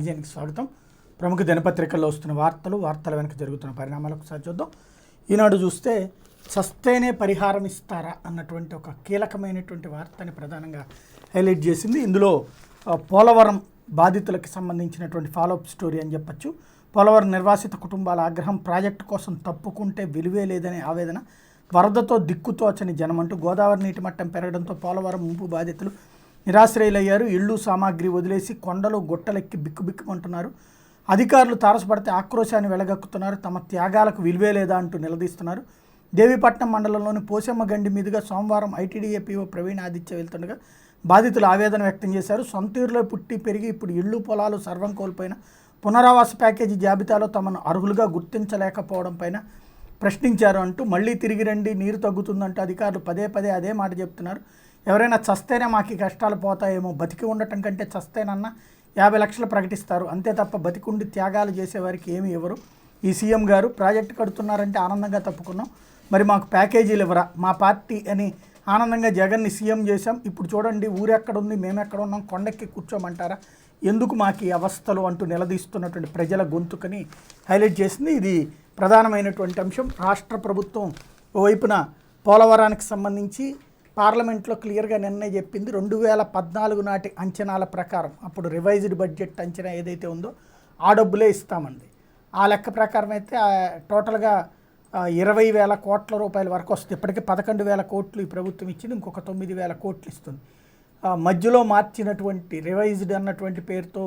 మ్యాగజైన్కి స్వాగతం. ప్రముఖ దినపత్రికల్లో వస్తున్న వార్తల వెనక జరుగుతున్న పరిణామాలు ఒకసారి చూద్దాం. ఈనాడు చూస్తే చస్తేనే పరిహారం ఇస్తారా అన్నటువంటి ఒక కీలకమైనటువంటి వార్తని ప్రధానంగా హైలైట్ చేసింది. ఇందులో పోలవరం బాధితులకు సంబంధించినటువంటి ఫాలోఅప్ స్టోరీ అని చెప్పచ్చు. పోలవరం నిర్వాసిత కుటుంబాల ఆగ్రహం, ప్రాజెక్టు కోసం తప్పుకుంటే విలువే లేదనే ఆవేదన, వరదతో దిక్కుతోచని జనమంటూ గోదావరి నీటి మట్టం పెరగడంతో పోలవరం ముంపు బాధితులు నిరాశ్రయులయ్యారు. ఇళ్ళు సామాగ్రి వదిలేసి కొండలు గుట్టలెక్కి బిక్కుబిక్కుమంటున్నారు. అధికారులు తారసపడితే ఆక్రోశాన్ని వెలగక్కుతున్నారు. తమ త్యాగాలకు విలువే లేదా అంటూ నిలదీస్తున్నారు. దేవీపట్నం మండలంలోని పోసమ్మ గండి మీదుగా సోమవారం ఐటీడీఏ పీఓ ప్రవీణ్ ఆదిత్య వెళ్తుండగా బాధితులు ఆవేదన వ్యక్తం చేశారు. సొంతూరులో పుట్టి పెరిగి ఇప్పుడు ఇళ్ళు పొలాలు సర్వం కోల్పోయిన పునరావాస ప్యాకేజీ జాబితాలో తమను అర్హులుగా గుర్తించలేకపోవడం పైన ప్రశ్నించారు అంటూ మళ్ళీ తిరిగి రండి, నీరు తగ్గుతుందంటూ అధికారులు పదే పదే అదే మాట చెప్తున్నారు. ఎవరైనా చస్తేనే మాకు కష్టాలు పోతాయేమో, బతికి ఉండటం కంటే చస్తేనన్నా 50 లక్షలు ప్రకటిస్తారు, అంతే తప్ప బతికుండి త్యాగాలు చేసేవారికి ఏమి ఇవ్వరు. ఈ సీఎం గారు ప్రాజెక్టు కడుతున్నారంటే ఆనందంగా తప్పుకున్నాం, మరి మాకు ప్యాకేజీలు ఇవ్వరా, మా పార్టీ అని ఆనందంగా జగన్ని సీఎం చేశాం, ఇప్పుడు చూడండి ఊరెక్కడుంది, మేమెక్కడ ఉన్నాం, కొండెక్కి కూర్చోమంటారా, ఎందుకు మాకు ఈ అవస్థలు అంటూ నిలదీస్తున్నటువంటి ప్రజల గొంతుకని హైలైట్ చేసింది. ఇది ప్రధానమైనటువంటి అంశం. రాష్ట్ర ప్రభుత్వం ఓవైపున పోలవరానికి సంబంధించి పార్లమెంట్లో క్లియర్గా నిర్ణయం చెప్పింది. 2014 నాటి అంచనాల ప్రకారం, అప్పుడు రివైజ్డ్ బడ్జెట్ అంచనా ఏదైతే ఉందో ఆ డబ్బులే ఇస్తామంది. ఆ లెక్క ప్రకారం అయితే టోటల్గా 20,000 కోట్ల రూపాయల వరకు వస్తుంది. ఇప్పటికీ 11,000 కోట్లు ఈ ప్రభుత్వం ఇచ్చింది, ఇంకొక 9,000 కోట్లు ఇస్తుంది. మధ్యలో మార్చినటువంటి రివైజ్డ్ అన్నటువంటి పేరుతో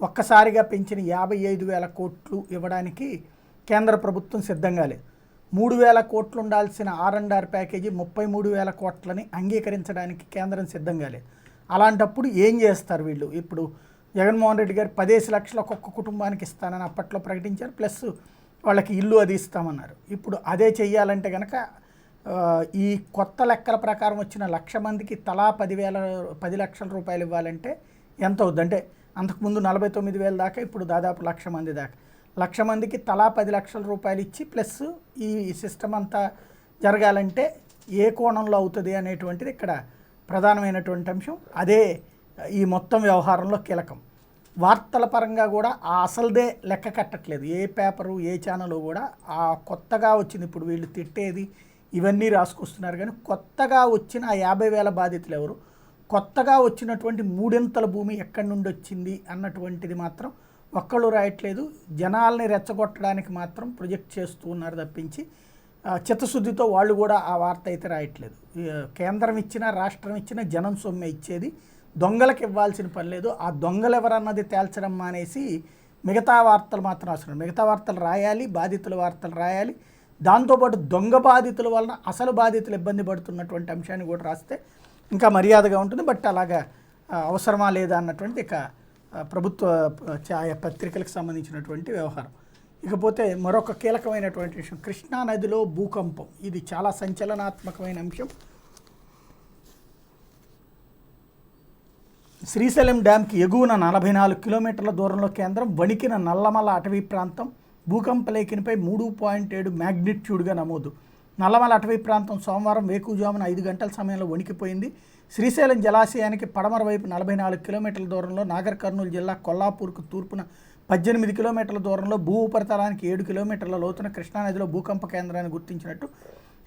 ఒక్కసారిగా పెంచిన 55,000 కోట్లు ఇవ్వడానికి కేంద్ర ప్రభుత్వం సిద్ధంగా లేదు. 3,000 కోట్లు ఉండాల్సిన R&R ప్యాకేజీ 33,000 కోట్లని అంగీకరించడానికి కేంద్రం సిద్ధంగా లేదు. అలాంటప్పుడు ఏం చేస్తారు వీళ్ళు? ఇప్పుడు జగన్మోహన్ రెడ్డి గారు 15 లక్షలు ఒక్కొక్క కుటుంబానికి ఇస్తానని అప్పట్లో ప్రకటించారు, ప్లస్ వాళ్ళకి ఇల్లు అది ఇస్తామన్నారు. ఇప్పుడు అదే చెయ్యాలంటే కనుక ఈ కొత్త లెక్కల ప్రకారం వచ్చిన 1,00,000 మందికి తలా 10 లక్షల రూపాయలు ఇవ్వాలంటే ఎంత అవుద్ది? అంటే అంతకుముందు 49,000 దాకా, ఇప్పుడు దాదాపు 1,00,000 మంది దాకా. 1,00,000 మందికి తలా 10 లక్షల రూపాయలు ఇచ్చి ప్లస్ ఈ సిస్టమ్ అంతా జరగాలంటే ఏ కోణంలో అవుతుంది అనేటువంటిది ఇక్కడ ప్రధానమైనటువంటి అంశం. అదే ఈ మొత్తం వ్యవహారంలో కీలకం. వార్తల పరంగా కూడా ఆ అసలుదే లెక్క కట్టట్లేదు ఏ పేపరు ఏ ఛానల్ కూడా. ఆ కొత్తగా వచ్చింది, ఇప్పుడు వీళ్ళు తిట్టేది ఇవన్నీ రాసుకొస్తున్నారు, కానీ కొత్తగా వచ్చిన ఆ 50,000 బాధితులు ఎవరు, కొత్తగా వచ్చినటువంటి 3 భూమి ఎక్కడి నుండి వచ్చింది అన్నటువంటిది మాత్రం ఒక్కళ్ళు రాయట్లేదు. జనాల్ని రెచ్చగొట్టడానికి మాత్రం ప్రొజెక్ట్ చేస్తూ ఉన్నారు తప్పించి చిత్తశుద్ధితో వాళ్ళు కూడా ఆ వార్త అయితే రాయట్లేదు. కేంద్రం ఇచ్చినా రాష్ట్రం ఇచ్చినా జనం సొమ్మె ఇచ్చేది, దొంగలకు ఇవ్వాల్సిన పని లేదు. ఆ దొంగలు ఎవరన్నది తేల్చడం మానేసి మిగతా వార్తలు మాత్రం అవసరం. మిగతా వార్తలు రాయాలి, బాధితుల వార్తలు రాయాలి, దాంతోపాటు దొంగ బాధితుల వలన అసలు బాధితులు ఇబ్బంది పడుతున్నటువంటి అంశాన్ని కూడా రాస్తే ఇంకా మర్యాదగా ఉంటుంది. బట్ అలాగా అవసరమా లేదా అన్నటువంటి ఇక ప్రభుత్వ పత్రికలకు సంబంధించినటువంటి వ్యవహారం. ఇకపోతే మరొక కీలకమైనటువంటి విషయం, కృష్ణానదిలో భూకంపం. ఇది చాలా సంచలనాత్మకమైన అంశం. శ్రీశైలం డ్యాంకి ఎగువన 44 కిలోమీటర్ల దూరంలో కేంద్రం, వణికిన నల్లమల అటవీ ప్రాంతం. భూకంప లేఖనిపై 3.7 మ్యాగ్నిట్యూడ్గా నమోదు. నల్లమల అటవీ ప్రాంతం సోమవారం వేకువజామున 5 గంటల సమయంలో వణికిపోయింది. శ్రీశైలం జలాశయానికి పడమర వైపు 44 కిలోమీటర్ల దూరంలో, నాగర్ కర్నూలు జిల్లా కొల్లాపూర్కు తూర్పున 18 కిలోమీటర్ల దూరంలో, భూ ఉపరితలానికి 7 కిలోమీటర్ల లోతున కృష్ణానదిలో భూకంప కేంద్రాన్ని గుర్తించినట్టు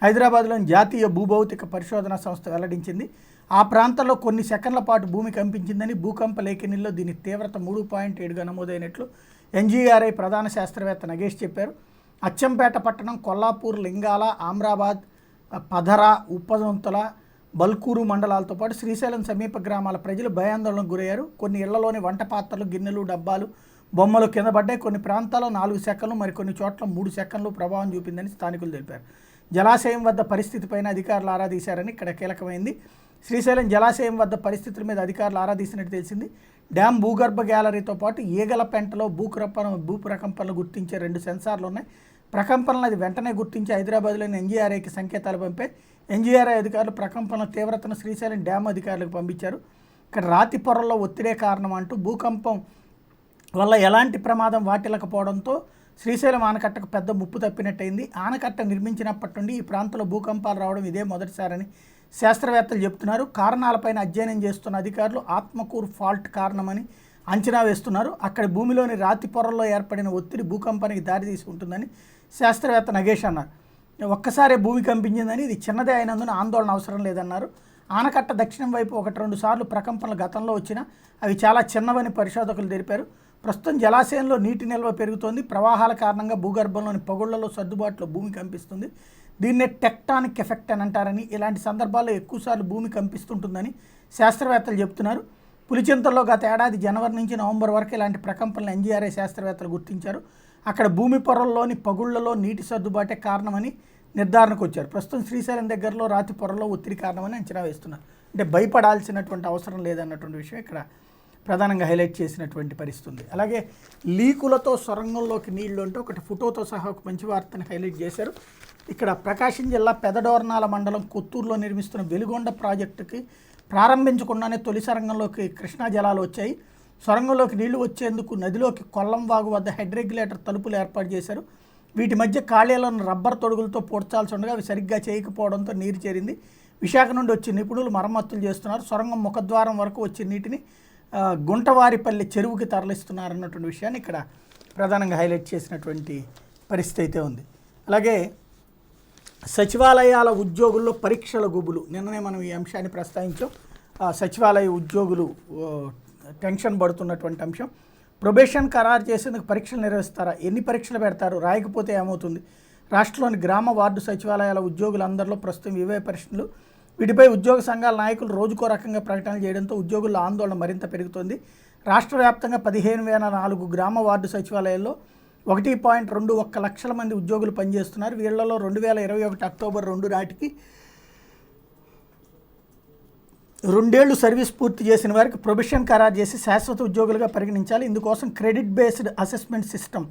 హైదరాబాద్లోని జాతీయ భూభౌతిక పరిశోధన సంస్థ వెల్లడించింది. ఆ ప్రాంతంలో కొన్ని సెకండ్ల పాటు భూమి కంపించిందని, భూకంప లేఖనిల్లో దీని తీవ్రత 3.7గా నమోదైనట్లు ఎన్జీఆర్ఐ ప్రధాన శాస్త్రవేత్త నగేష్ చెప్పారు. అచ్చంపేట పట్టణం, కొల్లాపూర్, లింగాల, ఆమ్రాబాద్, పధర, ఉప్పదొంతల, బల్కూరు మండలాలతో పాటు శ్రీశైలం సమీప గ్రామాల ప్రజలు భయాందోళనకు గురయ్యారు. కొన్ని ఇళ్లలోని వంట పాత్రలు, గిన్నెలు, డబ్బాలు, బొమ్మలు కింద పడ్డాయి. కొన్ని ప్రాంతాల్లో 4 సెకన్లు, మరికొన్ని చోట్ల 3 సెకన్లు ప్రభావం చూపిందని స్థానికులు తెలిపారు. జలాశయం వద్ద పరిస్థితిపైన అధికారులు ఆరా తీశారని ఇక్కడ కీలకమైంది. శ్రీశైలం జలాశయం వద్ద పరిస్థితుల మీద అధికారులు ఆరా తీసినట్టు తెలిసింది. డ్యామ్ భూగర్భ గ్యాలరీతో పాటు ఈగల పెంటలో భూ ప్రకంపనలు గుర్తించే 2 సెన్సార్లు ఉన్నాయి. ప్రకంపనలు అది వెంటనే గుర్తించి హైదరాబాద్లోని ఎన్జీఆర్ఐకి సంకేతాలు పంపాయి. ఎన్జీఆర్ఐ అధికారులు ప్రకంపనల తీవ్రతను శ్రీశైలం డ్యామ్ అధికారులకు పంపించారు. ఇక్కడ రాతి పొరల్లో ఒత్తిడే కారణం అంటూ, భూకంపం వల్ల ఎలాంటి ప్రమాదం వాటిల్లకపోవడంతో శ్రీశైలం ఆనకట్టకు పెద్ద ముప్పు తప్పినట్టయింది. ఆనకట్ట నిర్మించినప్పటి నుండి ఈ ప్రాంతంలో భూకంపాలు రావడం ఇదే మొదటిసారని శాస్త్రవేత్తలు చెబుతున్నారు. కారణాలపైన అధ్యయనం చేస్తున్న అధికారులు ఆత్మకూరు ఫాల్ట్ కారణమని అంచనా వేస్తున్నారు. అక్కడ భూమిలోని రాతి పొరల్లో ఏర్పడిన ఒత్తిడి భూకంపానికి దారితీసి ఉంటుందని శాస్త్రవేత్త నగేష్ అన్నారు. ఒక్కసారే భూమి కంపించిందని, ఇది చిన్నదే అయినందున ఆందోళన అవసరం లేదన్నారు. ఆనకట్ట దక్షిణం వైపు 1-2 సార్లు ప్రకంపనలు గతంలో వచ్చినా అవి చాలా చిన్నవని పరిశోధకులు తెలిపారు. ప్రస్తుతం జలాశయంలో నీటి నిల్వ పెరుగుతోంది. ప్రవాహాల కారణంగా భూగర్భంలోని పగుళ్లలో సర్దుబాటులో భూమి కంపిస్తుంది. దీన్నే టెక్టానిక్ ఎఫెక్ట్ అని అంటారని, ఇలాంటి సందర్భాల్లో ఎక్కువసార్లు భూమి కంపిస్తుంటుందని శాస్త్రవేత్తలు చెబుతున్నారు. పులిచింతల్లో గత ఏడాది జనవరి నుంచి నవంబర్ వరకు ఇలాంటి ప్రకంపనలు ఎన్జీఆర్ఐ శాస్త్రవేత్తలు గుర్తించారు. అక్కడ భూమి పొరల్లోని పగుళ్లలో నీటి సర్దుబాటే కారణమని నిర్ధారణకు వచ్చారు. ప్రస్తుతం శ్రీశైలం దగ్గరలో రాతి పొరల్లో ఒత్తిడి కారణమని అంచనా వేస్తున్నారు. అంటే భయపడాల్సినటువంటి అవసరం లేదన్నటువంటి విషయం ఇక్కడ ప్రధానంగా హైలైట్ చేసినటువంటి పరిస్థితి. అలాగే లీకులతో సొరంగంలోకి నీళ్లు అంటూ ఒకటి ఫోటోతో సహా ఒక మంచి వార్తను హైలైట్ చేశారు. ఇక్కడ ప్రకాశం జిల్లా పెదడోర్నాల మండలం కొత్తూరులో నిర్మిస్తున్న వెలుగొండ ప్రాజెక్టుకి ప్రారంభించకుండానే తొలి సొరంగంలోకి కృష్ణా జలాలు వచ్చాయి. సొరంగంలోకి నీళ్లు వచ్చేందుకు నదిలోకి కొల్లం వాగు వద్ద హెడ్ రెగ్యులేటర్ తలుపులు ఏర్పాటు చేశారు. వీటి మధ్య ఖాళీలను రబ్బర్ తొడుగులతో పూడ్చాల్సి ఉండగా అవి సరిగ్గా చేయకపోవడంతో నీరు చేరింది. విశాఖ నుండి వచ్చే నిపుణులు మరమ్మతులు చేస్తున్నారు. సొరంగం ముఖద్వారం వరకు వచ్చే నీటిని గుంటవారిపల్లి చెరువుకి తరలిస్తున్నారు అన్నటువంటి విషయాన్ని ఇక్కడ ప్రధానంగా హైలైట్ చేసినటువంటి పరిస్థితి అయితే ఉంది. అలాగే సచివాలయాల ఉద్యోగుల్లో పరీక్షల గుబులు, నిన్ననే మనం ఈ అంశాన్ని ప్రస్తావించాం. సచివాలయ ఉద్యోగులు టెన్షన్ పడుతున్నటువంటి అంశం. ప్రొబేషన్ ఖరారు చేసేందుకు పరీక్షలు నిర్వహిస్తారా, ఎన్ని పరీక్షలు పెడతారు, రాయకపోతే ఏమవుతుంది? రాష్ట్రంలోని గ్రామ వార్డు సచివాలయాల ఉద్యోగులందరిలో ప్రస్తుతం ఇవే ప్రశ్నలు. వీటిపై ఉద్యోగ సంఘాల నాయకులు రోజుకో రకంగా ప్రకటనలు చేయడంతో ఉద్యోగుల ఆందోళన మరింత పెరుగుతోంది. రాష్ట్ర వ్యాప్తంగా 15,004 గ్రామ వార్డు సచివాలయాల్లో 1.21 లక్షల మంది ఉద్యోగులు పనిచేస్తున్నారు. వీళ్లలో 2021 అక్టోబర్ 2 నాటికి 2 ఏళ్లు సర్వీస్ పూర్తి చేసిన వారికి ప్రొబేషన్ ఖరారు చేసి శాశ్వత ఉద్యోగులుగా పరిగణించాలి. ఇందుకోసం క్రెడిట్ బేస్డ్ అసెస్మెంట్ సిస్టమ్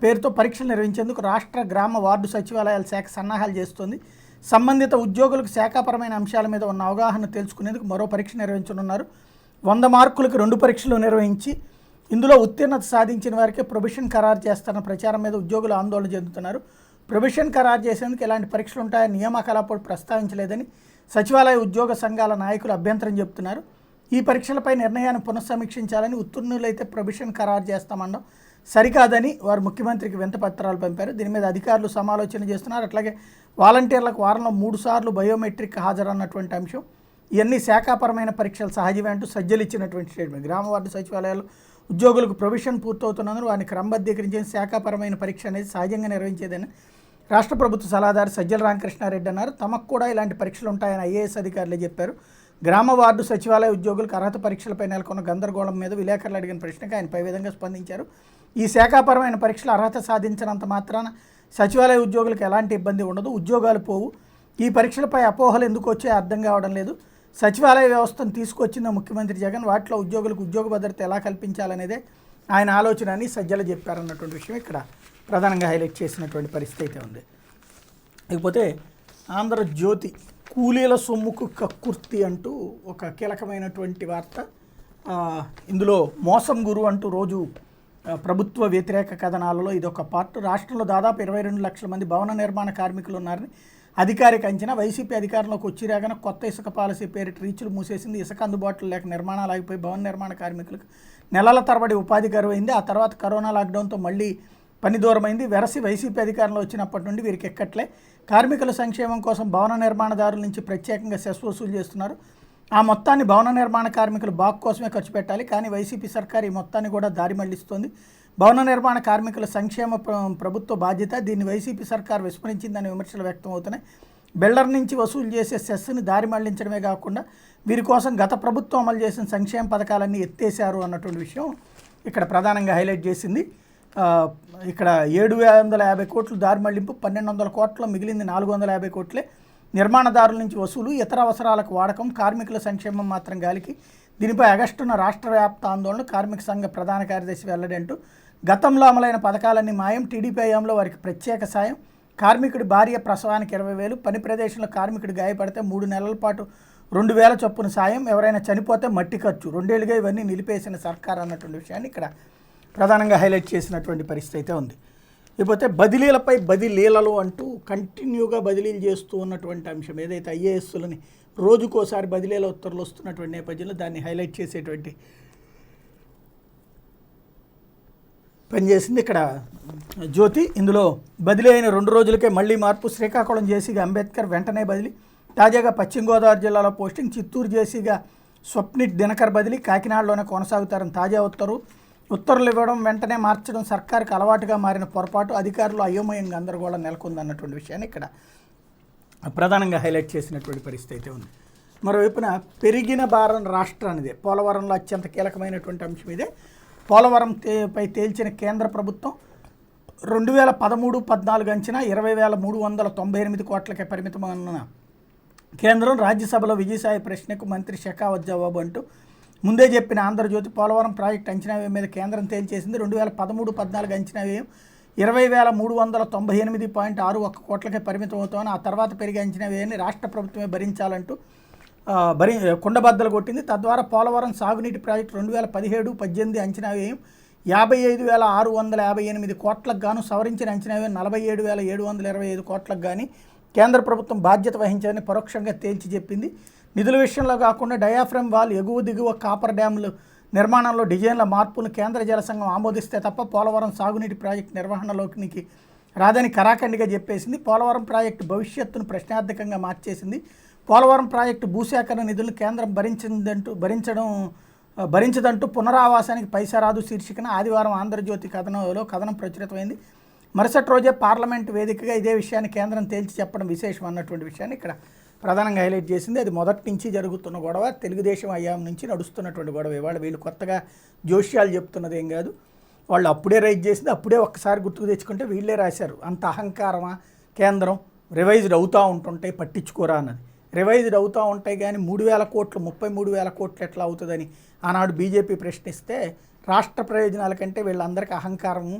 పేరుతో పరీక్షలు నిర్వహించేందుకు రాష్ట్ర గ్రామ వార్డు సచివాలయాల శాఖ సన్నాహాలు చేస్తోంది. సంబంధిత ఉద్యోగులకు శాఖాపరమైన అంశాల మీద ఉన్న అవగాహన తెలుసుకునేందుకు మరో పరీక్ష నిర్వహించనున్నారు. 100 మార్కులకు 2 పరీక్షలు నిర్వహించి ఇందులో ఉత్తీర్ణత సాధించిన వారికే ప్రొబేషన్ ఖరారు చేస్తారన్న ప్రచారం మీద ఉద్యోగులు ఆందోళన చెందుతున్నారు. ప్రొబేషన్ ఖరారు చేసేందుకు ఎలాంటి పరీక్షలు ఉంటాయని నియామకాలప్పుడు ప్రస్తావించలేదని సచివాలయ ఉద్యోగ సంఘాల నాయకులు అభ్యంతరం చెబుతున్నారు. ఈ పరీక్షలపై నిర్ణయాన్ని పునఃసమీక్షించాలని, ఉత్తీర్ణులైతే ప్రొబేషన్ ఖరారు చేస్తామనడం సరికాదని వారు ముఖ్యమంత్రికి వినతిపత్రాలు పంపారు. దీని మీద అధికారులు సమాలోచన చేస్తున్నారు. అట్లాగే వాలంటీర్లకు వారంలో 3 సార్లు బయోమెట్రిక్ హాజరన్నటువంటి అంశం. ఇవన్నీ శాఖాపరమైన పరీక్షలు సహజమే అంటూ సజ్జలు ఇచ్చినటువంటి స్టేట్మెంట్. గ్రామ వార్డు సచివాలయాలు ఉద్యోగులకు ప్రొబేషన్ పూర్తవుతున్నందున వారిని క్రమబద్ధీకరించే శాఖాపరమైన పరీక్ష అనేది సహజంగా నిర్వహించేదని రాష్ట్ర ప్రభుత్వ సలహాదారు సజ్జల రామకృష్ణారెడ్డి అన్నారు. తమకు కూడా ఇలాంటి పరీక్షలు ఉంటాయని ఐఏఎస్ అధికారులే చెప్పారు. గ్రామ వార్డు సచివాలయ ఉద్యోగులకు అర్హత పరీక్షలపై నెలకొన్న గందరగోళం మీద విలేకరులు అడిగిన ప్రశ్నకు ఆయన పై విధంగా స్పందించారు. ఈ శాఖాపరమైన పరీక్షలు అర్హత సాధించినంత మాత్రాన సచివాలయ ఉద్యోగులకు ఎలాంటి ఇబ్బంది ఉండదు, ఉద్యోగాలు పోవు. ఈ పరీక్షలపై అపోహలు ఎందుకు వచ్చాయో అర్థం కావడం లేదు. సచివాలయ వ్యవస్థను తీసుకొచ్చిన ముఖ్యమంత్రి జగన్, వాటిలో ఉద్యోగులకు ఉద్యోగ భద్రత ఎలా కల్పించాలనేదే ఆయన ఆలోచన అని సజ్జలు చెప్పారన్నటువంటి విషయం ఇక్కడ ప్రధానంగా హైలైట్ చేసినటువంటి పరిస్థితి అయితే ఉంది. ఇకపోతే ఆంధ్రజ్యోతి కూలీల సొమ్ముకు కక్కుర్తి అంటూ ఒక కీలకమైనటువంటి వార్త. ఇందులో మోసం గురు అంటూ రోజు ప్రభుత్వ వ్యతిరేక కథనాలలో ఇదొక పార్ట్. రాష్ట్రంలో దాదాపు 22 లక్షల మంది భవన నిర్మాణ కార్మికులు ఉన్నారని అధికారిక అంచనా. వైసీపీ అధికారంలోకి వచ్చిరాగానే కొత్త ఇసుక పాలసీ పేరిట రీచ్లు మూసేసింది. ఇసుక అందుబాటులో లేక నిర్మాణాలు ఆగిపోయి భవన నిర్మాణ కార్మికులకు నెలల తరబడి ఉపాధి కరువైంది. ఆ తర్వాత కరోనా లాక్డౌన్తో మళ్ళీ పని దూరమైంది. వెరసి వైసీపీ అధికారంలో వచ్చినప్పటి నుండి వీరికి ఎక్కట్లే. కార్మికుల సంక్షేమం కోసం భవన నిర్మాణదారుల నుంచి ప్రత్యేకంగా సెస్ వసూలు చేస్తున్నారు. ఆ మొత్తాన్ని భవన నిర్మాణ కార్మికులు బాగు కోసమే ఖర్చు పెట్టాలి. కానీ వైసీపీ సర్కార్ ఈ మొత్తాన్ని కూడా దారి మళ్లిస్తోంది. భవన నిర్మాణ కార్మికుల సంక్షేమ ప్రభుత్వ బాధ్యత, దీన్ని వైసీపీ సర్కార్ విస్మరించిందనే విమర్శలు వ్యక్తం అవుతున్నాయి. బిల్డర్ నుంచి వసూలు చేసే సెస్ని దారి మళ్లించడమే కాకుండా వీరి కోసం గత ప్రభుత్వం అమలు చేసిన సంక్షేమ పథకాలన్నీ ఎత్తేశారు అన్నటువంటి విషయం ఇక్కడ ప్రధానంగా హైలైట్ చేసింది. ఇక్కడ 750 కోట్లు దారి మళ్లింపు, 1200 కోట్ల మిగిలింది 450 కోట్లే నిర్మాణదారుల నుంచి వసూలు, ఇతర అవసరాలకు వాడకం, కార్మికుల సంక్షేమం మాత్రం గాలికి. దీనిపై ఆగస్టున రాష్ట్ర వ్యాప్త ఆందోళన, కార్మిక సంఘ ప్రధాన కార్యదర్శి వెల్లడి అంటూ గతంలో అమలైన పథకాలన్నీ మాయం, టీడీపీ హయాంలో వారికి ప్రత్యేక సాయం, కార్మికుడి భార్య ప్రసవానికి 20,000, పని ప్రదేశంలో కార్మికుడు గాయపడితే 3 నెలల పాటు 2,000 చొప్పున సాయం, ఎవరైనా చనిపోతే మట్టి ఖర్చు. 2 ఏళ్లుగా ఇవన్నీ నిలిపేసిన సర్కార్ అన్నటువంటి విషయాన్ని ఇక్కడ ప్రధానంగా హైలైట్ చేసినటువంటి పరిస్థితి అయితే ఉంది. ఇకపోతే బదిలీలపై బదిలీలలో అంటూ కంటిన్యూగా బదిలీలు చేస్తూ ఉన్నటువంటి అంశం ఏదైతే ఐఏఎస్లని రోజుకోసారి బదిలీల ఉత్తర్వులు వస్తున్నటువంటి నేపథ్యంలో దాన్ని హైలైట్ చేసేటువంటి పనిచేసింది. ఇక్కడ జ్యోతి ఇందులో బదిలీ అయిన 2 రోజులకే మళ్లీ మార్పు. శ్రీకాకుళం జేసీగా అంబేద్కర్ వెంటనే బదిలీ. తాజాగా పశ్చిమ గోదావరి జిల్లాలో పోస్టింగ్. చిత్తూరు జేసీగా స్వప్నిత్ దినకర్ బదిలీ. కాకినాడలోనే కొనసాగుతారని తాజా ఉత్తర్వులు ఇవ్వడం వెంటనే మార్చడం సర్కారుకు అలవాటుగా మారిన పొరపాటు. అధికారులు అయోమయంగా గందరగోళం నెలకొందన్నటువంటి విషయాన్ని ఇక్కడ ప్రధానంగా హైలైట్ చేసినటువంటి పరిస్థితి అయితే ఉంది. మరోవైపున పెరిగిన భారం రాష్ట్రానిదే. పోలవరంలో అత్యంత కీలకమైనటువంటి అంశం ఇదే. పోలవరం పై తేల్చిన కేంద్ర ప్రభుత్వం 2013-14 అంచనా 20,398 కోట్లకే పరిమితమన్న కేంద్రం. రాజ్యసభలో విజయసాయి ప్రశ్నకు మంత్రి షెకావత్ జవాబు అంటూ ముందే చెప్పిన ఆంధ్రజ్యోతి పోలవరం ప్రాజెక్టు అంచనా వ్యయం మీద కేంద్రం తేల్చేసింది. 2013-14 అంచనా వ్యయం 20,398.61 కోట్లకే పరిమితం అవుతామని, ఆ తర్వాత పెరిగే అంచనా వ్యయాన్ని రాష్ట్ర ప్రభుత్వమే భరించాలంటూ కుండబద్దలు కొట్టింది. తద్వారా పోలవరం సాగునీటి ప్రాజెక్టు 2017-18 అంచనా వ్యయం 55,658 కోట్లకు గాను సవరించిన అంచనా వ్యయం 47,725 కోట్లకు కానీ కేంద్ర ప్రభుత్వం బాధ్యత వహించాలని పరోక్షంగా తేల్చి చెప్పింది. నిధుల విషయంలో కాకుండా డయాఫ్రమ్ వాల్, ఎగువ దిగువ కాపర్ డ్యాములు నిర్మాణంలో డిజైన్ల మార్పులను కేంద్ర జల సంఘం ఆమోదిస్తే తప్ప పోలవరం సాగునీటి ప్రాజెక్టు నిర్వహణలోకి రాదని కరాఖండిగా చెప్పేసింది. పోలవరం ప్రాజెక్టు భవిష్యత్తును ప్రశ్నార్థకంగా మార్చేసింది. పోలవరం ప్రాజెక్టు భూసేకరణ నిధులను కేంద్రం భరించదంటూ పునరావాసానికి పైసా రాదు శీర్షికన ఆదివారం ఆంధ్రజ్యోతి కథనం ప్రచురితమైంది. మరుసటి రోజే పార్లమెంటు వేదికగా ఇదే విషయాన్ని కేంద్రం తేల్చి చెప్పడం విశేషం అన్నటువంటి విషయాన్ని ఇక్కడ ప్రధానంగా హైలైట్ చేసింది. అది మొదటి నుంచి జరుగుతున్న గొడవ, తెలుగుదేశం హయాం నుంచి నడుస్తున్నటువంటి గొడవ. ఇవాళ వీళ్ళు కొత్తగా జోష్యాలు చెప్తున్నది ఏం కాదు. వాళ్ళు అప్పుడే రైజ్ చేసింది, అప్పుడే ఒక్కసారి గుర్తుకు తెచ్చుకుంటే వీళ్ళే రాశారు. అంత అహంకారమా కేంద్రం, రివైజ్డ్ అవుతూ ఉంటుంటాయి పట్టించుకోరా అన్నది. రివైజ్డ్ అవుతూ ఉంటాయి కానీ 3,000 కోట్లు 33,000 కోట్లు ఎట్లా అవుతుందని ఆనాడు బీజేపీ ప్రశ్నిస్తే రాష్ట్ర ప్రయోజనాల కంటే వీళ్ళందరికీ అహంకారము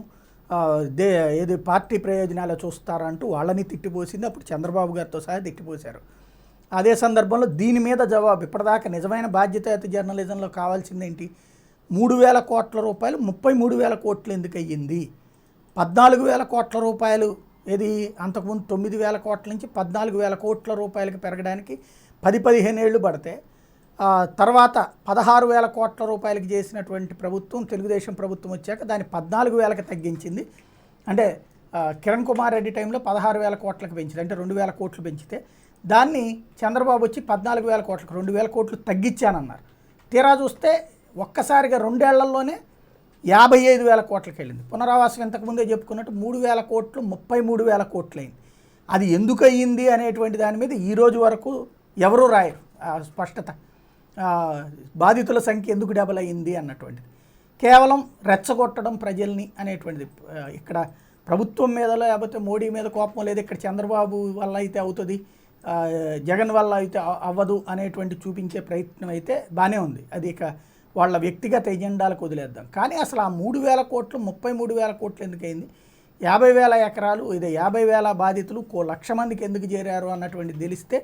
ఏది పార్టీ ప్రయోజనాలు చూస్తారా అంటూ వాళ్ళని తిట్టిపోసింది. అప్పుడు చంద్రబాబు గారితో సహా తిట్టిపోశారు. అదే సందర్భంలో దీని మీద జవాబు ఇప్పటిదాకా నిజమైన బాధ్యతాయుత జర్నలిజంలో కావాల్సిందేంటి, 3,000 కోట్ల రూపాయలు 33,000 కోట్లు ఎందుకు అయ్యింది, 14,000 కోట్ల రూపాయలు ఇది అంతకుముందు 9,000 కోట్ల నుంచి 14,000 కోట్ల రూపాయలకి పెరగడానికి 10-15 ఏళ్ళు పడితే తర్వాత 16,000 కోట్ల రూపాయలకి చేసినటువంటి ప్రభుత్వం తెలుగుదేశం ప్రభుత్వం వచ్చాక దాన్ని 14,000కి తగ్గించింది. అంటే కిరణ్ కుమార్ రెడ్డి టైంలో 16,000 కోట్లకు పెంచింది, అంటే 2,000 కోట్లు పెంచితే దాన్ని చంద్రబాబు వచ్చి 14,000 కోట్లకు 2,000 కోట్లు తగ్గించానన్నారు. తీరా చూస్తే ఒక్కసారిగా 2 ఏళ్లలోనే 55,000 కోట్లకి వెళ్ళింది. పునరావాసం ఇంతకుముందే చెప్పుకున్నట్టు 3,000 కోట్లు 33,000 కోట్లు అయింది. అది ఎందుకు అయ్యింది అనేటువంటి దాని మీద ఈరోజు వరకు ఎవరూ రాయరు స్పష్టత. బాధితుల సంఖ్య ఎందుకు డబల్ అయ్యింది అన్నటువంటిది కేవలం రెచ్చగొట్టడం ప్రజల్ని అనేటువంటిది. ఇక్కడ ప్రభుత్వం మీద లేకపోతే మోడీ మీద కోపం లేదు, ఇక్కడ చంద్రబాబు వల్ల అయితే అవుతుంది, జగన్ వల్ల అయితే అవ్వదు అనేటువంటి చూపించే ప్రయత్నం అయితే బాగానే ఉంది. అది ఇక వాళ్ళ వ్యక్తిగత ఎజెండాలకు వదిలేద్దాం. కానీ అసలు ఆ 3,000 కోట్లు 33,000 కోట్లు ఎందుకు అయింది, 50,000 ఎకరాలు ఇది 50,000 బాధితులు 1,00,000 మందికి ఎందుకు చేరారు అన్నటువంటిది తెలిస్తే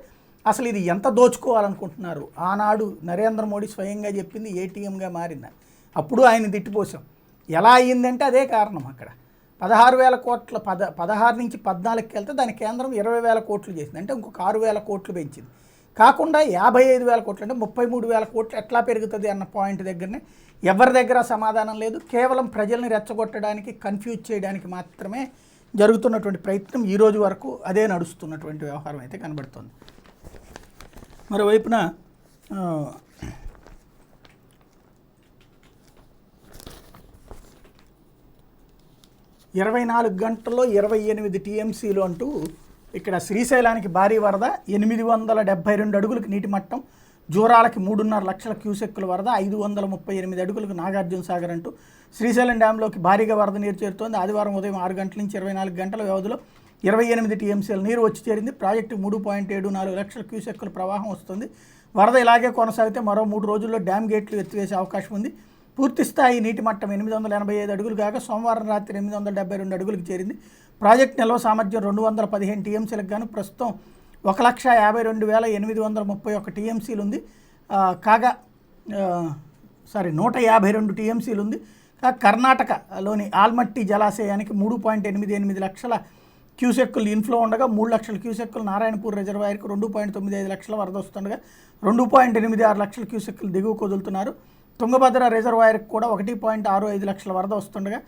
అసలు ఇది ఎంత దోచుకోవాలనుకుంటున్నారు. ఆనాడు నరేంద్ర మోడీ స్వయంగా చెప్పింది ఏటీఎంగా మారిందని, అప్పుడు ఆయన తిట్టిపోసాం. ఎలా అయ్యిందంటే అదే కారణం. అక్కడ 16,000 కోట్ల 16 నుంచి 14కి వెళ్తే దాని కేంద్రం 20,000 కోట్లు చేసింది, అంటే ఇంకొక 6,000 కోట్లు పెంచింది. కాకుండా 55,000 కోట్లు అంటే 33,000 కోట్లు ఎట్లా పెరుగుతుంది అన్న పాయింట్ దగ్గరనే ఎవరి దగ్గర సమాధానం లేదు. కేవలం ప్రజల్ని రెచ్చగొట్టడానికి కన్ఫ్యూజ్ చేయడానికి మాత్రమే జరుగుతున్నటువంటి ప్రయత్నం ఈ రోజు వరకు అదే నడుస్తున్నటువంటి వ్యవహారం అయితే కనబడుతుంది. మరోవైపున 24 గంటల్లో 28 టీఎంసీలు అంటూ ఇక్కడ శ్రీశైలానికి భారీ వరద, 872 అడుగులకు నీటి మట్టం, జూరాలకి 3.5 లక్షల క్యూసెక్కుల వరద, 538 అడుగులకు నాగార్జున సాగర్ అంటూ శ్రీశైలం డ్యాంలోకి భారీగా వరద నీరు చేరుతోంది. ఆదివారం ఉదయం 6 గంటల నుంచి 24 గంటల వ్యవధిలో 28 టీఎంసీల నీరు వచ్చి చేరింది. ప్రాజెక్టు 3.74 లక్షల క్యూసెక్కుల ప్రవాహం వస్తుంది. వరద ఇలాగే కొనసాగితే మరో 3 రోజుల్లో డ్యామ్ గేట్లు ఎత్తివేసే అవకాశం ఉంది. పూర్తిస్థాయి నీటి మట్టం 885 అడుగులు కాగా సోమవారం రాత్రి 872 అడుగులకు చేరింది. ప్రాజెక్టు నిల్వ సామర్థ్యం 215 టీఎంసీలకు గాను ప్రస్తుతం 1,52,831 టీఎంసీలు ఉంది. కాగా 152 టీఎంసీలు ఉంది. కర్ణాటకలోని ఆల్మట్టి జలాశయానికి 3.88 లక్షల క్యూసెక్కులు ఇన్ఫ్లో ఉండగా 3 లక్షల క్యూసెక్కులు నారాయణపూర్ రిజర్వాయర్కు 2.95 లక్షల వరద వస్తుండగా 2.86 లక్షల క్యూసెక్కులు దిగువకు వదులుతున్నారు. తుంగభద్ర రిజర్వాయర్కి కూడా 1.65 లక్షల వరద వస్తుండగా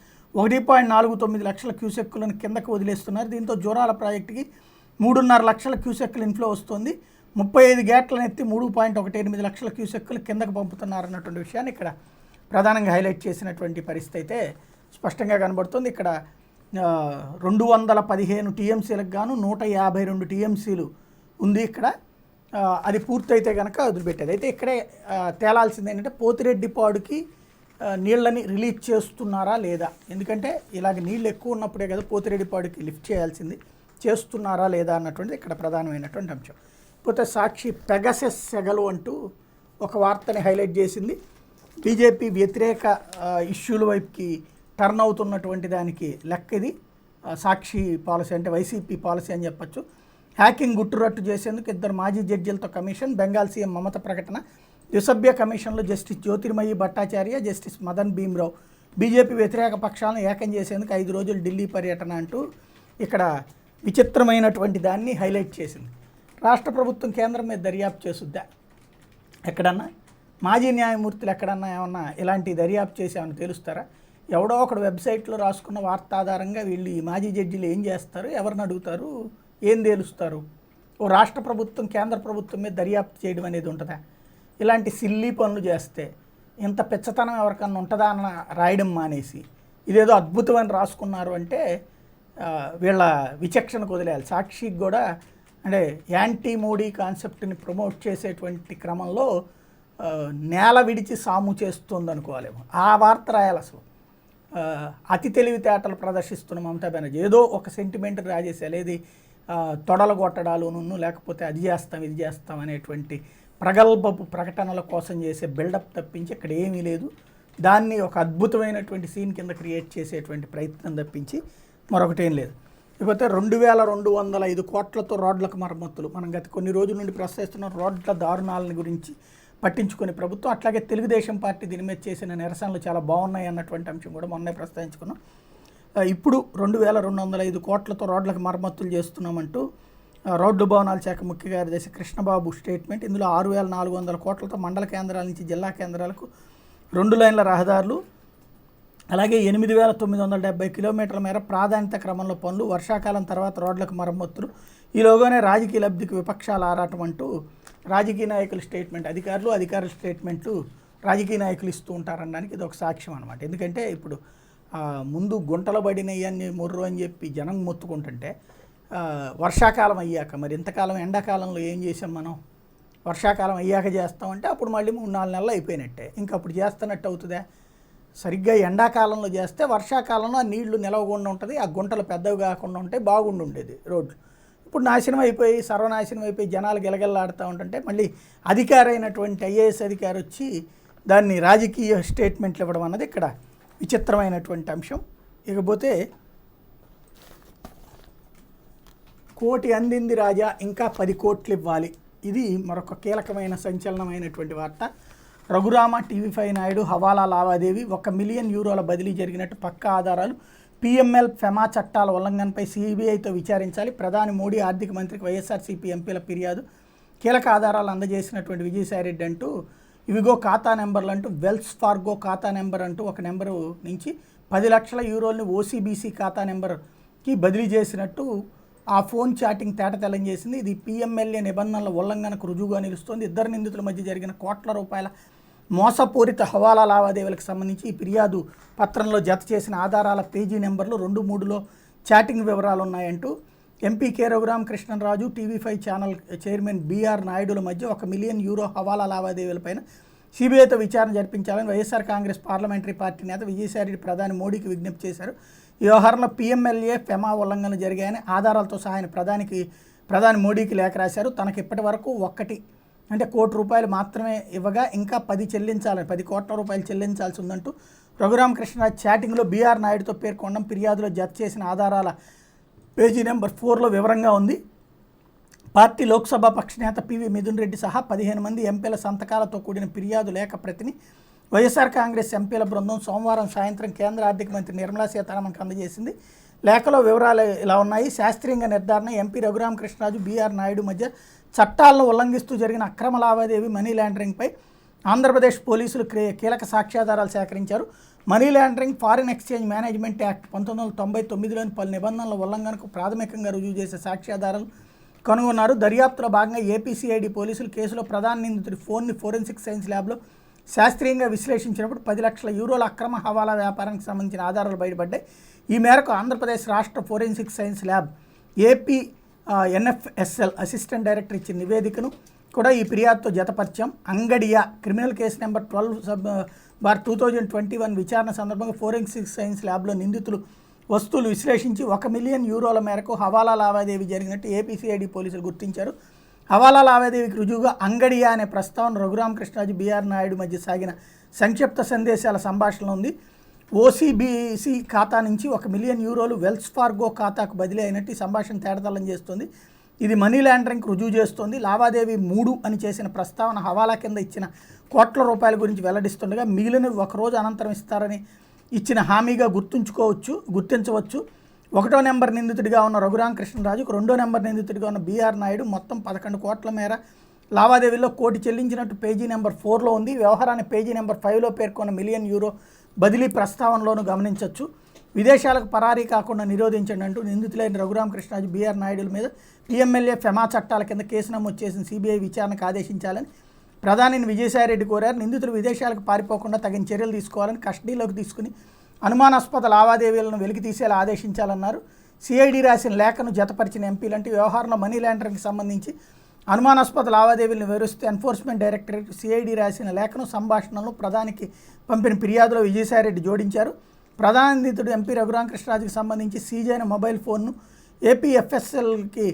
1.49 లక్షల క్యూసెక్కులను కిందకు వదిలేస్తున్నారు. దీంతో జోరాల ప్రాజెక్టుకి 3.5 లక్షల క్యూసెక్కులు ఇన్ఫ్లో వస్తుంది. 35 గేట్లను ఎత్తి 3.18 లక్షల క్యూసెక్కులు కిందకు పంపుతున్నారు అన్నటువంటి విషయాన్ని ఇక్కడ ప్రధానంగా హైలైట్ చేసినటువంటి పరిస్థితి అయితే స్పష్టంగా కనబడుతుంది. ఇక్కడ 215 టీఎంసీలకు గాను 152 టీఎంసీలు ఉంది. ఇక్కడ అది పూర్తయితే కనుక వదిలిపెట్టేది. అయితే ఇక్కడే తేలాల్సింది ఏంటంటే పోతిరెడ్డిపాడుకి నీళ్ళని రిలీజ్ చేస్తున్నారా లేదా, ఎందుకంటే ఇలాగ నీళ్ళు ఎక్కువ ఉన్నప్పుడే కదా పోతిరెడ్డిపాడుకి లిఫ్ట్ చేయాల్సింది, చేస్తున్నారా లేదా అన్నటువంటిది ఇక్కడ ప్రధానమైనటువంటి అంశం. పోతే సాక్షి పెగసెస్ సెగలు అంటూ ఒక వార్తని హైలైట్ చేసింది. బీజేపీ వ్యతిరేక ఇష్యూల వైపుకి టర్న్ అవుతున్నటువంటి దానికి లెక్క ఇది. సాక్షి పాలసీ అంటే వైసీపీ పాలసీ అని చెప్పచ్చు. హ్యాకింగ్ గుట్టురట్టు చేసేందుకు 2 మాజీ జడ్జీలతో కమిషన్. బెంగాల్ సీఎం మమత ప్రకటన. ద్విసభ్య కమిషన్లో justice Jyotirmay Bhattacharya, justice Madan Bhimrao. BJP వ్యతిరేక పక్షాలను ఏకం చేసేందుకు 5 రోజులు ఢిల్లీ పర్యటన అంటూ ఇక్కడ విచిత్రమైనటువంటి దాన్ని హైలైట్ చేసింది. రాష్ట్ర ప్రభుత్వం కేంద్రం మీద దర్యాప్తు చేసుద్దా? ఎక్కడన్నా మాజీ న్యాయమూర్తులు ఎక్కడన్నా ఏమన్నా ఇలాంటి దర్యాప్తు చేసామని తెలుస్తారా? ఎవడో ఒకడు వెబ్సైట్లో రాసుకున్న వార్త ఆధారంగా వీళ్ళు ఈ మాజీ జడ్జీలు ఏం చేస్తారు, ఎవరిని అడుగుతారు, ఏం తేలుస్తారు? ఓ రాష్ట్ర ప్రభుత్వం కేంద్ర ప్రభుత్వం మీద దర్యాప్తు చేయడం అనేది ఉంటుందా? ఇలాంటి సిల్లీ పనులు చేస్తే ఇంత పెచ్చతనం ఎవరికన్నా ఉంటుందా అన్న రాయడం మానేసి ఇదేదో అద్భుతమని రాసుకున్నారు అంటే వీళ్ళ విచక్షణకు వదిలేయాలి. సాక్షికి కూడా అంటే యాంటీ మోడీ కాన్సెప్ట్ని ప్రమోట్ చేసేటువంటి క్రమంలో నేల విడిచి సాము చేస్తుంది అనుకోవాలేమో. ఆ వార్త రాయాలి. అసలు అతి తెలివితేటలు ప్రదర్శిస్తున్న మమతా బెనర్జీ ఏదో ఒక సెంటిమెంట్ రాజేసేయాలి. ఏది తొడలు కొట్టడాలు లేకపోతే అది చేస్తాం ఇది చేస్తాం అనేటువంటి ప్రగల్భపు ప్రకటనల కోసం చేసే బిల్డప్ తప్పించి ఇక్కడ ఏమీ లేదు. దాన్ని ఒక అద్భుతమైనటువంటి సీన్ కింద క్రియేట్ చేసేటువంటి ప్రయత్నం తప్పించి మరొకటేం లేదు. ఇకపోతే 2205 కోట్లతో రోడ్లకు మరమ్మతులు. మనం గత కొన్ని రోజుల నుండి ప్రశ్నిస్తున్న రోడ్ల దారుణాలను గురించి పట్టించుకునే ప్రభుత్వం. అట్లాగే తెలుగుదేశం పార్టీ దీని మీద చేసిన నిరసనలు చాలా బాగున్నాయి అన్నటువంటి అంశం కూడా మొన్నే ప్రస్తావించుకున్నాం. ఇప్పుడు 2205 కోట్లతో రోడ్లకు మరమ్మతులు చేస్తున్నామంటూ రోడ్డు భవనాల శాఖ ముఖ్య కార్యదర్శి కృష్ణబాబు స్టేట్మెంట్. ఇందులో 6400 కోట్లతో మండల కేంద్రాల నుంచి జిల్లా కేంద్రాలకు 2 లైన్ల రహదారులు, అలాగే 8970 కిలోమీటర్ల మేర ప్రాధాన్యత క్రమంలో పనులు, వర్షాకాలం తర్వాత రోడ్లకు మరమ్మతులు. ఈలోగానే రాజకీయ లబ్ధికి విపక్షాలు ఆరాటం అంటూ రాజకీయ నాయకుల స్టేట్మెంట్, అధికారుల స్టేట్మెంట్లు రాజకీయ నాయకులు ఇస్తూ ఉంటారనడానికి ఇది ఒక సాక్ష్యం అనమాట. ఎందుకంటే ఇప్పుడు ముందు గుంటలు పడినవన్నీ మొర్రు అని చెప్పి జనం మొత్తుకుంటుంటే వర్షాకాలం అయ్యాక మరి ఇంతకాలం ఎండాకాలంలో ఏం చేసాం మనం? వర్షాకాలం అయ్యాక చేస్తామంటే అప్పుడు మళ్ళీ 3-4 నెలలు అయిపోయినట్టే. ఇంకా అప్పుడు చేస్తున్నట్టు అవుతుందా? సరిగ్గా ఎండాకాలంలో చేస్తే వర్షాకాలంలో ఆ నీళ్లు నిలవకుండా ఉంటుంది, ఆ గుంటలు పెద్దవి కాకుండా ఉంటాయి, బాగుండి ఉండేది రోడ్లు. ఇప్పుడు నాశనం అయిపోయి సర్వనాశనం అయిపోయి జనాలు గిలగిల్లాడుతూ ఉంటుంటే మళ్ళీ అధికారి అయినటువంటి ఐఏఎస్ అధికారి వచ్చి దాన్ని రాజకీయ స్టేట్మెంట్లు ఇవ్వడం అన్నది ఇక్కడ విచిత్రమైనటువంటి అంశం. ఇకపోతే 1 కోటి అందింది రాజా, ఇంకా 10 కోట్లు ఇవ్వాలి. ఇది మరొక కీలకమైన సంచలనమైనటువంటి వార్త. రఘురామ, టీవీ5 నాయుడు హవాలా లావాదేవీ, 1 మిలియన్ యూరోల బదిలీ జరిగినట్టు పక్కా ఆధారాలు. పిఎంఎల్, ఫెమా చట్టాల ఉల్లంఘనపై సిబిఐతో విచారించాలి. ప్రధాని మోడీ ఆర్థిక మంత్రికి వైఎస్ఆర్సీపీ ఎంపీల ఫిర్యాదు. కీలక ఆధారాలు అందజేసినటువంటి విజయసాయిరెడ్డి అంటూ ఇవిగో ఖాతా నెంబర్లు అంటూ వెల్స్ ఫార్గో ఖాతా నెంబర్ అంటూ ఒక నెంబరు నుంచి 10 లక్షల యూరోల్ని ఓసీబీసీ ఖాతా నెంబర్కి బదిలీ చేసినట్టు ఆ ఫోన్ చాటింగ్ తేటతెల్లం చేసింది. ఇది పిఎంఎల్ఏ నిబంధనల ఉల్లంఘనకు రుజువుగా నిలుస్తోంది. 2 నిందితుల మధ్య జరిగిన కోట్ల రూపాయల మోసపూరిత హవాలా లావాదేవీలకు సంబంధించి ఈ ఫిర్యాదు పత్రంలో జత చేసిన ఆధారాల పేజీ నెంబర్లు 2-3లో చాటింగ్ వివరాలు ఉన్నాయంటూ MP K Raghuramakrishnaraju, TV five channel chairman BR నాయుడుల మధ్య 1 మిలియన్ యూరో హవాలా లావాదేవీలపైన సిబిఐతో విచారణ జరిపించాలని వైఎస్ఆర్ కాంగ్రెస్ పార్లమెంటరీ పార్టీ నేత విజయసాయిరెడ్డి ప్రధాని మోడీకి విజ్ఞప్తి చేశారు. ఈ వ్యవహారంలో పిఎంఎల్ఏ, ఫెమా ఉల్లంఘనలు జరిగాయని ఆధారాలతో సహా ప్రధాని మోడీకి లేఖ రాశారు. తనకు ఇప్పటి వరకు 1 కోటి రూపాయలు మాత్రమే ఇవ్వగా ఇంకా 10 కోట్ల రూపాయలు చెల్లించాల్సి ఉందంటూ రఘురామకృష్ణరాజు చాటింగ్లో బీఆర్ నాయుడుతో పేర్కొనడం ఫిర్యాదులో జత చేసిన ఆధారాల పేజీ నెంబర్ 4లో వివరంగా ఉంది. పార్టీ లోక్సభ పక్ష నేత పివి మిథున్ రెడ్డి సహా 15 మంది ఎంపీల సంతకాలతో కూడిన ఫిర్యాదు లేఖ ప్రతిని వైఎస్ఆర్ కాంగ్రెస్ ఎంపీల బృందం సోమవారం సాయంత్రం కేంద్ర ఆర్థిక మంత్రి నిర్మలా సీతారామన్కి అందజేసింది. లేఖలో వివరాలు ఇలా ఉన్నాయి. శాస్త్రీయంగా నిర్ధారణ, ఎంపీ రఘురామకృష్ణరాజు, బీఆర్ నాయుడు మధ్య చట్టాలను ఉల్లంఘిస్తూ జరిగిన అక్రమ లావాదేవీ, మనీ లాండరింగ్పై ఆంధ్రప్రదేశ్ పోలీసులు కీలక సాక్ష్యాధారాలు సేకరించారు. Money laundering, foreign exchange management act 1999లోని పలు నిబంధనల ఉల్లంఘనకు ప్రాథమికంగా రుజువు చేసే సాక్ష్యాధారాలు కనుగొన్నారు. దర్యాప్తులో భాగంగా ఏపీసీఐడి పోలీసులు కేసులో ప్రధాన నిందితుడి ఫోన్ని ఫోరెన్సిక్ సైన్స్ ల్యాబ్లో శాస్త్రీయంగా విశ్లేషించినప్పుడు 10 లక్షల యూరోల అక్రమ హవాలా వ్యాపారానికి సంబంధించిన ఆధారాలు బయటపడ్డాయి. ఈ మేరకు ఆంధ్రప్రదేశ్ రాష్ట్ర forensic science lab AP NFSL assistant director ఇచ్చిన నివేదికను కూడా ఈ ఫిర్యాదుతో జతపరిచాం. అంగడియా క్రిమినల్ కేసు నెంబర్ 12/2021 విచారణ సందర్భంగా ఫోరెన్సిక్ సైన్స్ ల్యాబ్లో నిందితులు వస్తువులు విశ్లేషించి 1 మిలియన్ యూరోల మేరకు హవాలా లావాదేవీ జరిగినట్టు ఏపీసీఐడి పోలీసులు గుర్తించారు. హవాలా లావాదేవీకి రుజువుగా అంగడియా అనే ప్రస్తావన రఘురామకృష్ణరాజు, బీఆర్ నాయుడు మధ్య సాగిన సంక్షిప్త సందేశాల సంభాషణ ఉంది. ఓసీబీసీ ఖాతా నుంచి 1 మిలియన్ యూరోలు వెల్స్ ఫార్గో ఖాతాకు బదిలీ అయినట్టు ఈ సంభాషణ తేటతెల్లం చేస్తుంది. ఇది మనీ లాండరింగ్కి రుజువు చేస్తోంది. లావాదేవీ 3 అని చేసిన ప్రస్తావన హవాలా కింద ఇచ్చిన కోట్ల రూపాయల గురించి వెల్లడిస్తుండగా మిగిలినవి 1 రోజు అనంతరం ఇస్తారని ఇచ్చిన హామీగా గుర్తించవచ్చు. 1వ నెంబర్ నిందితుడిగా ఉన్న రఘురామకృష్ణరాజుకు 2వ నెంబర్ నిందితుడిగా ఉన్న బీఆర్ నాయుడు మొత్తం 11 కోట్ల మేర లావాదేవీల్లో కోటి చెల్లించినట్టు పేజీ నెంబర్ 4లో ఉంది. వ్యవహారాన్ని పేజీ నెంబర్ 5లో పేర్కొన్న మిలియన్ యూరో బదిలీ ప్రస్తావనలోనూ గమనించవచ్చు. విదేశాలకు పరారీ కాకుండా నిరోధించండి అంటూ నిందితులైన రఘురామకృష్ణరాజు, బీఆర్ నాయుడుల మీద పిఎంఎల్ఏ ఫెమా చట్టాల కింద కేసు నమోదు చేసిన సిబిఐ విచారణకు ఆదేశించాలని ప్రధానిని విజయసాయిరెడ్డి కోరారు. నిందితులు విదేశాలకు పారిపోకుండా తగిన చర్యలు తీసుకోవాలని, కస్టడీలోకి తీసుకుని అనుమానాస్పద లావాదేవీలను వెలికి తీసేలా ఆదేశించాలన్నారు. సిఐడి రాసిన లేఖను జతపరిచిన ఎంపీలంటే వ్యవహారంలో మనీ లాండరింగ్కి సంబంధించి అనుమానాస్పద లావాదేవీలను వివరిస్తూ ఎన్ఫోర్స్మెంట్ డైరెక్టరేట్ సిఐడి రాసిన లేఖను సంభాషణలో ప్రధానికి పంపిన ఫిర్యాదులో విజయసాయిరెడ్డి జోడించారు. ప్రధాన నిందితుడు ఎంపీ రఘురామకృష్ణరాజుకి సంబంధించి సీజ్ అయిన మొబైల్ ఫోన్ను ఏపీఎఫ్ఎస్ఎల్కి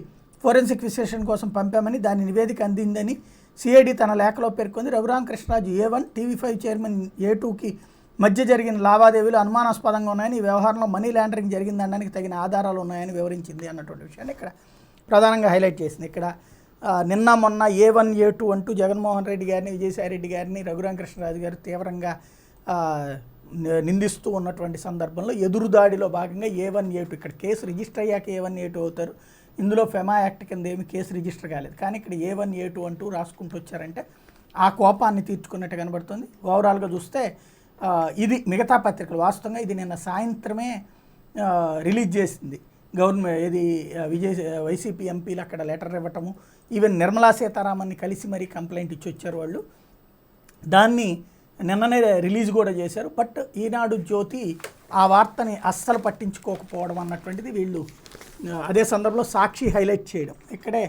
ఫోరెన్సిక్ విశ్లేషణ కోసం పంపామని, దాని నివేదిక అందిందని సిఐడి తన లేఖలో పేర్కొంది. రఘురామకృష్ణరాజు A1, TV5 చైర్మన్ A2కి మధ్య జరిగిన లావాదేవీలు అనుమానాస్పదంగా ఉన్నాయని, ఈ వ్యవహారంలో మనీ లాండరింగ్ జరిగిందనడానికి తగిన ఆధారాలు ఉన్నాయని వివరించింది అన్నటువంటి విషయాన్ని ఇక్కడ ప్రధానంగా హైలైట్ చేసింది. ఇక్కడ నిన్న మొన్న A1, A2 అంటూ జగన్మోహన్ రెడ్డి గారిని, విజయసాయిరెడ్డి గారిని రఘురామకృష్ణరాజు గారు తీవ్రంగా నిందిస్తూ ఉన్నటువంటి సందర్భంలో ఎదురుదాడిలో భాగంగా A1, A2 ఇక్కడ కేసు రిజిస్టర్ అయ్యాక A1, A2 అవుతారు. ఇందులో ఫెమా యాక్ట్ కింద ఏమి కేసు రిజిస్టర్ కాలేదు. కానీ ఇక్కడ A1, A2 అంటూ రాసుకుంటూ వచ్చారంటే ఆ కోపాన్ని తీర్చుకున్నట్టు కనబడుతుంది. ఓవరాల్గా చూస్తే ఇది మిగతా పత్రికలు వాస్తవంగా ఇది నిన్న సాయంత్రమే రిలీజ్ చేసింది గవర్నమెంట్. ఇది వైసీపీ ఎంపీలు అక్కడ లెటర్ ఇవ్వటము, ఈవెన్ నిర్మలా సీతారామన్ని కలిసి మరీ కంప్లైంట్ ఇచ్చి వచ్చారు వాళ్ళు. దాన్ని నిన్ననే రిలీజ్ కూడా చేశారు. బట్ ఈనాడు జ్యోతి ఆ వార్తని అస్సలు పట్టించుకోకపోవడం అన్నటువంటిది వీళ్ళు అదే సందర్భంలో సాక్షి హైలైట్ చేయడం. ఇక్కడే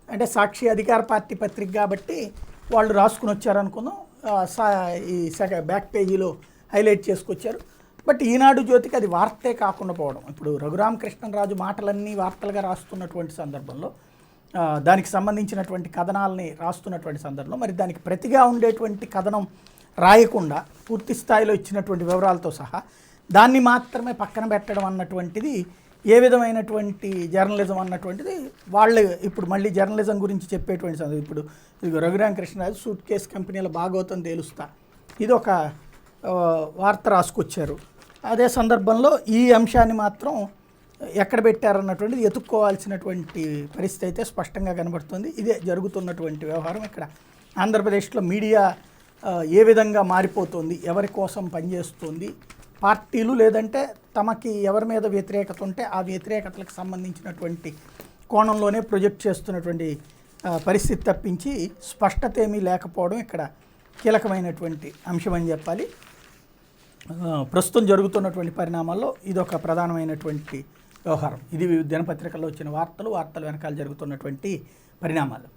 అంటే సాక్షి అధికార పార్టీ పత్రిక కాబట్టి వాళ్ళు రాసుకుని వచ్చారనుకుందాం, ఈ బ్యాక్ పేజీలో హైలైట్ చేసుకొచ్చారు. బట్ ఈనాడు జ్యోతికి అది వార్తే కాకుండా పోవడం, ఇప్పుడు రఘురామకృష్ణరాజు మాటలన్నీ వార్తలుగా రాస్తున్నటువంటి సందర్భంలో, దానికి సంబంధించినటువంటి కథనాలని రాస్తున్నటువంటి సందర్భంలో మరి దానికి ప్రతిగా ఉండేటువంటి కథనం రాయకుండా పూర్తి స్థాయిలో ఇచ్చినటువంటి వివరాలతో సహా దాన్ని మాత్రమే పక్కన పెట్టడం అన్నటువంటిది ఏ విధమైనటువంటి జర్నలిజం అన్నటువంటిది వాళ్ళు ఇప్పుడు మళ్ళీ జర్నలిజం గురించి చెప్పేటువంటి సందర్భం. ఇప్పుడు రఘురామకృష్ణరాజు సూట్ కేస్ కంపెనీల భాగవతం తేలుస్తా ఇది ఒక వార్త రాసుకొచ్చారు. అదే సందర్భంలో ఈ అంశాన్ని మాత్రం ఎక్కడ పెట్టారన్నటువంటిది ఎత్తుక్కోవాల్సినటువంటి పరిస్థితి అయితే స్పష్టంగా కనబడుతుంది. ఇదే జరుగుతున్నటువంటి వ్యవహారం. ఇక్కడ ఆంధ్రప్రదేశ్లో మీడియా ఏ విధంగా మారిపోతుంది, ఎవరి కోసం పనిచేస్తుంది, పార్టీలు లేదంటే తమకి ఎవరి మీద వ్యతిరేకత ఉంటే ఆ వ్యతిరేకతలకు సంబంధించినటువంటి కోణంలోనే ప్రొజెక్ట్ చేస్తున్నటువంటి పరిస్థితి తప్పించి స్పష్టత ఏమీ లేకపోవడం ఇక్కడ కీలకమైనటువంటి అంశం అని చెప్పాలి. ప్రస్తుతం జరుగుతున్నటువంటి పరిణామాల్లో ఇదొక ప్రధానమైనటువంటి వ్యవహారం. ఇది దినపత్రికల్లో వచ్చిన వార్తలు వెనకాల జరుగుతున్నటువంటి పరిణామాలు.